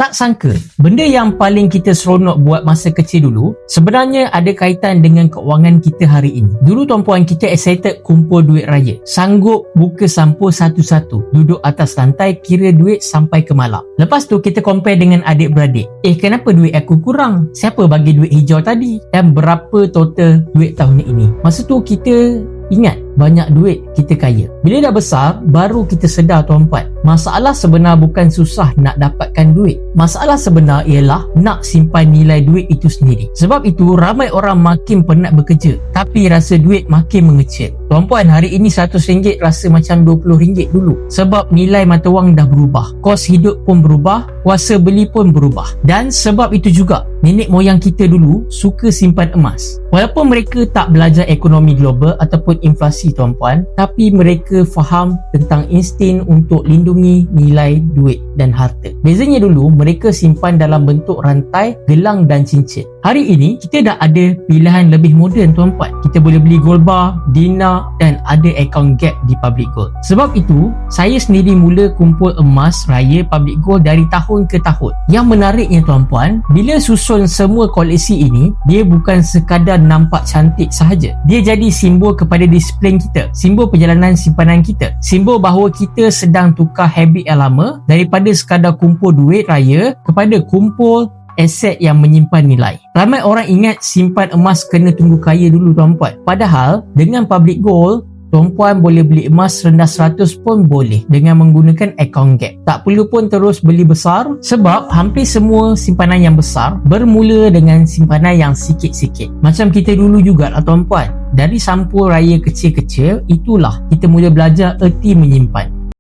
Tak sangka, benda yang paling kita seronok buat masa kecil dulu sebenarnya ada kaitan dengan keuangan kita hari ini. Dulu tuan-puan kita excited kumpul duit raya. Sanggup buka sampul satu-satu. Duduk atas lantai kira duit sampai ke malam. Lepas tu kita compare dengan adik-beradik. Kenapa duit aku kurang? Siapa bagi duit hijau tadi? Dan berapa total duit tahun ini? Masa tu kita ingat banyak duit kita kaya. Bila dah besar, baru kita sedar tuan-puan, masalah sebenar bukan susah nak dapatkan duit. Masalah sebenar ialah nak simpan nilai duit itu sendiri. Sebab itu ramai orang makin penat bekerja, tapi rasa duit makin mengecil. Tuan-puan, hari ini RM100 rasa macam RM20 dulu. Sebab nilai mata wang dah berubah, kos hidup pun berubah, kuasa beli pun berubah. Dan sebab itu juga nenek moyang kita dulu suka simpan emas. Walaupun mereka tak belajar ekonomi global ataupun inflasi tuan-puan, tapi mereka faham tentang insting untuk lindungi nilai duit dan harta. Bezanya dulu mereka simpan dalam bentuk rantai, gelang dan cincin. Hari ini kita dah ada pilihan lebih moden tuan-puan. Kita boleh beli gold bar, dinar dan ada account gap di Public Gold. Sebab itu saya sendiri mula kumpul emas raya Public Gold dari tahun ke tahun. Yang menariknya tuan-puan, bila susun semua koleksi ini, dia bukan sekadar nampak cantik sahaja. Dia jadi simbol kepada disiplin kita, simbol perjalanan simpanan kita, simbol bahawa kita sedang tukar habit yang lama daripada sekadar kumpul duit raya kepada kumpul aset yang menyimpan nilai. Ramai orang ingat simpan emas kena tunggu kaya dulu tuan-puan. Padahal dengan Public Gold, tuan-puan boleh beli emas rendah 100 pun boleh dengan menggunakan account gap. Tak perlu pun terus beli besar sebab hampir semua simpanan yang besar bermula dengan simpanan yang sikit-sikit. Macam kita dulu jugalah tuan-puan. Dari sampul raya kecil-kecil, itulah kita mula belajar erti menyimpan.